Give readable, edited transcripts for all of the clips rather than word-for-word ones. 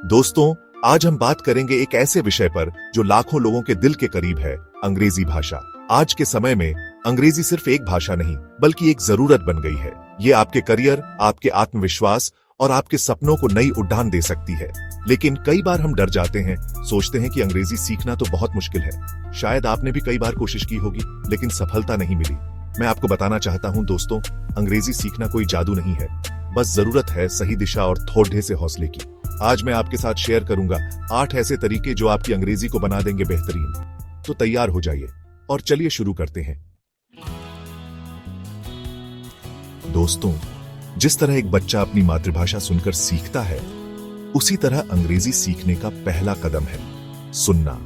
दोस्तों, आज हम बात करेंगे एक ऐसे विषय पर जो लाखों लोगों के दिल के करीब है, अंग्रेजी भाषा। आज के समय में अंग्रेजी सिर्फ एक भाषा नहीं, बल्कि एक जरूरत बन गई है। ये आपके करियर, आपके आत्मविश्वास और आपके सपनों को नई उड़ान दे सकती है। लेकिन कई बार हम डर जाते हैं, सोचते हैं कि अंग्रेजी सीखना तो बहुत मुश्किल है। शायद आपने भी कई बार कोशिश की होगी, लेकिन सफलता नहीं मिली। मैं आपको बताना चाहता हूं दोस्तों, अंग्रेजी सीखना कोई जादू नहीं है, बस जरूरत है सही दिशा और थोड़े से हौसले की। आज मैं आपके साथ शेयर करूंगा 8 ऐसे तरीके जो आपकी अंग्रेजी को बना देंगे बेहतरीन। तो तैयार हो जाइए और चलिए शुरू करते हैं। दोस्तों, जिस तरह एक बच्चा अपनी मातृभाषा सुनकर सीखता है, उसी तरह अंग्रेजी सीखने का पहला कदम है सुनना।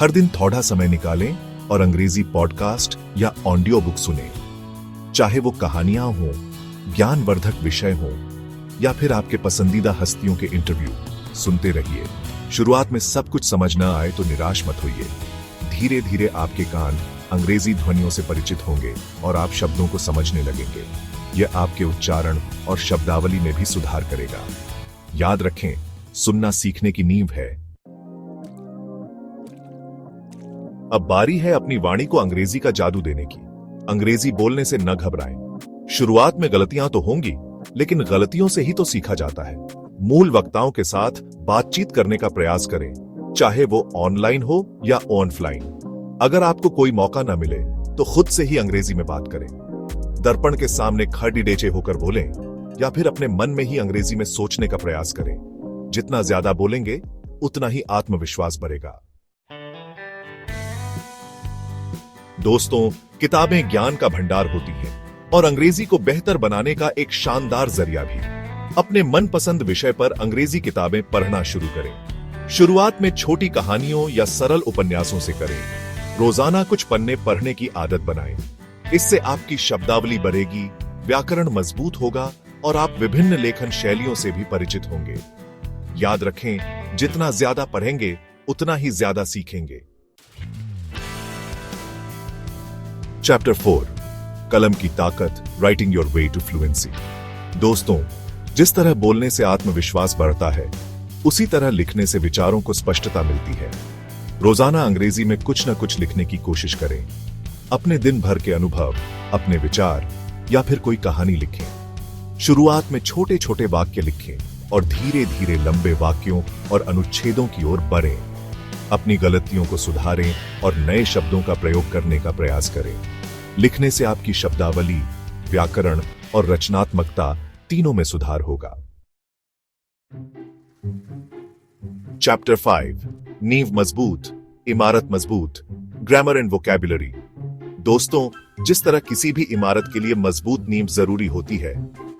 हर दिन थोड़ा समय निकालें और अंग्रेजी पॉडकास्ट या ऑडियो बुक सुने। चाहे वो कहानियां हों, ज्ञानवर्धक विषय हों या फिर आपके पसंदीदा हस्तियों के इंटरव्यू, सुनते रहिए। शुरुआत में सब कुछ समझ न आए तो निराश मत होइए। धीरे धीरे आपके कान अंग्रेजी ध्वनियों से परिचित होंगे और आप शब्दों को समझने लगेंगे। यह आपके उच्चारण और शब्दावली में भी सुधार करेगा। याद रखें, सुनना सीखने की नींव है। अब बारी है अपनी वाणी को अंग्रेजी का जादू देने की। अंग्रेजी बोलने से न घबराएं। शुरुआत में गलतियां तो होंगी, लेकिन गलतियों से ही तो सीखा जाता है। मूल वक्ताओं के साथ बातचीत करने का प्रयास करें, चाहे वो ऑनलाइन हो या ऑफलाइन। अगर आपको कोई मौका न मिले तो खुद से ही अंग्रेजी में बात करें। दर्पण के सामने खड़ी डेचे होकर बोलें या फिर अपने मन में ही अंग्रेजी में सोचने का प्रयास करें। जितना ज्यादा बोलेंगे, उतना ही आत्मविश्वास बढ़ेगा। दोस्तों, किताबें ज्ञान का भंडार होती हैं और अंग्रेजी को बेहतर बनाने का एक शानदार जरिया भी। अपने मनपसंद विषय पर अंग्रेजी किताबें पढ़ना शुरू करें। शुरुआत में छोटी कहानियों या सरल उपन्यासों से करें। रोजाना कुछ पन्ने पढ़ने की आदत बनाएं। इससे आपकी शब्दावली बढ़ेगी, व्याकरण मजबूत होगा और आप विभिन्न लेखन शैलियों से भी परिचित होंगे। याद रखें, जितना ज्यादा पढ़ेंगे, उतना ही ज्यादा सीखेंगे। चैप्टर 4, कलम की ताकत, writing your way to fluency. दोस्तों, जिस तरह बोलने से आत्मविश्वास बढ़ता है, उसी तरह लिखने से विचारों को स्पष्टता मिलती है। रोजाना अंग्रेजी में कुछ न कुछ लिखने की कोशिश करें। अपने दिन भर के अनुभव, अपने विचार या फिर कोई कहानी लिखें। शुरुआत में छोटे छोटे वाक्य लिखें और धीरे धीरे लंबे वाक्यों और अनुच्छेदों की ओर बढ़ें। अपनी गलतियों को सुधारें और नए शब्दों का प्रयोग करने का प्रयास करें। लिखने से आपकी शब्दावली, व्याकरण और रचनात्मकता तीनों में सुधार होगा। चैप्टर 5, नींव मजबूत, इमारत मजबूत, ग्रामर एंड वोकैबुलरी। दोस्तों, जिस तरह किसी भी इमारत के लिए मजबूत नींव जरूरी होती है,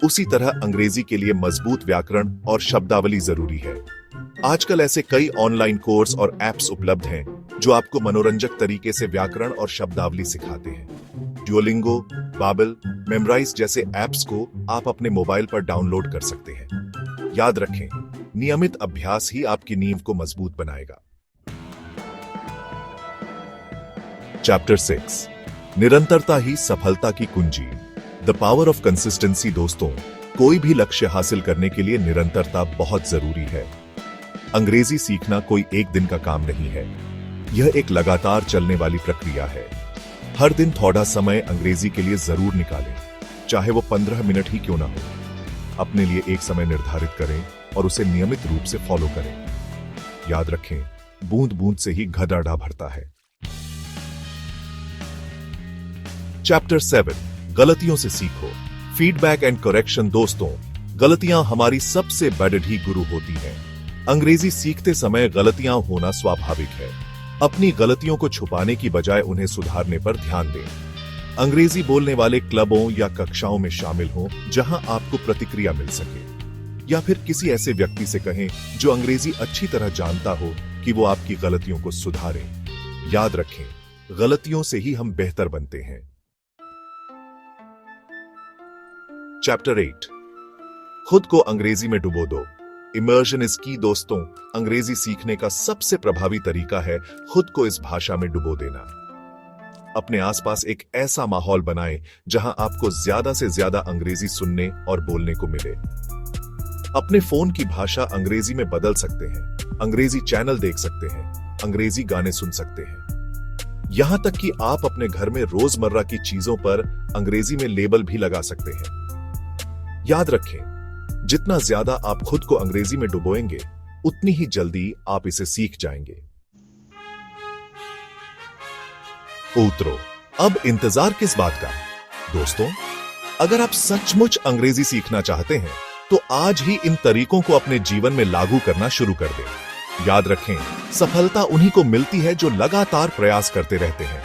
उसी तरह अंग्रेजी के लिए मजबूत व्याकरण और शब्दावली जरूरी है। आजकल ऐसे कई ऑनलाइन कोर्स और एप्स उपलब्ध हैं जो आपको मनोरंजक तरीके से व्याकरण और शब्दावली सिखाते हैं। ड्यूओलिंगो, बाबल, मेमोराइज जैसे एप्स को आप अपने मोबाइल पर डाउनलोड कर सकते हैं। याद रखें, नियमित अभ्यास ही आपकी नींव को मजबूत बनाएगा। चैप्टर 6, निरंतरता ही सफलता की कुंजी, द पावर ऑफ कंसिस्टेंसी। दोस्तों, कोई भी लक्ष्य हासिल करने के लिए निरंतरता बहुत जरूरी है। अंग्रेजी सीखना कोई एक दिन का काम नहीं है, यह एक लगातार चलने वाली प्रक्रिया है। हर दिन थोड़ा समय अंग्रेजी के लिए जरूर निकालें, चाहे वो 15 मिनट ही क्यों ना हो। अपने लिए एक समय निर्धारित करें और उसे नियमित रूप से फॉलो करें। याद रखें, बूंद बूंद से ही घड़ा भरता है। चैप्टर 7, गलतियों से सीखो, फीडबैक एंड करेक्शन। दोस्तों, गलतियां हमारी सबसे बड़ी गुरु होती हैं। अंग्रेजी सीखते समय गलतियां होना स्वाभाविक है। अपनी गलतियों को छुपाने की बजाय उन्हें सुधारने पर ध्यान दें। अंग्रेजी बोलने वाले क्लबों या कक्षाओं में शामिल हों जहां आपको प्रतिक्रिया मिल सके, या फिर किसी ऐसे व्यक्ति से कहें जो अंग्रेजी अच्छी तरह जानता हो कि वो आपकी गलतियों को सुधारे। याद रखें, गलतियों से ही हम बेहतर बनते हैं। चैप्टर 8, खुद को अंग्रेजी में डुबो दो, इमर्जन इज की। दोस्तों, अंग्रेजी सीखने का सबसे प्रभावी तरीका है खुद को इस भाषा में डुबो देना। अपने आसपास एक ऐसा माहौल बनाएं जहां आपको ज्यादा से ज्यादा अंग्रेजी सुनने और बोलने को मिले। अपने फोन की भाषा अंग्रेजी में बदल सकते हैं, अंग्रेजी चैनल देख सकते हैं, अंग्रेजी गाने सुन सकते हैं। यहां तक कि आप अपने घर में रोजमर्रा की चीजों पर अंग्रेजी में लेबल भी लगा सकते हैं। याद रखें, जितना ज्यादा आप खुद को अंग्रेजी में डुबोएंगे, उतनी ही जल्दी आप इसे सीख जाएंगे। उतरो, अब इंतजार किस बात का? दोस्तों, अगर आप सचमुच अंग्रेजी सीखना चाहते हैं, तो आज ही इन तरीकों को अपने जीवन में लागू करना शुरू कर दें। याद रखें, सफलता उन्हीं को मिलती है जो लगातार प्रयास करते रहते हैं।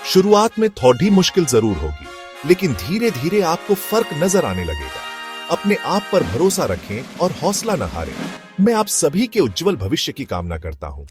शुरुआत में थोड़ी मुश्किल जरूर होगी, लेकिन धीरे धीरे आपको फर्क नजर आने लगेगा। अपने आप पर भरोसा रखें और हौसला न हारें। मैं आप सभी के उज्जवल भविष्य की कामना करता हूं।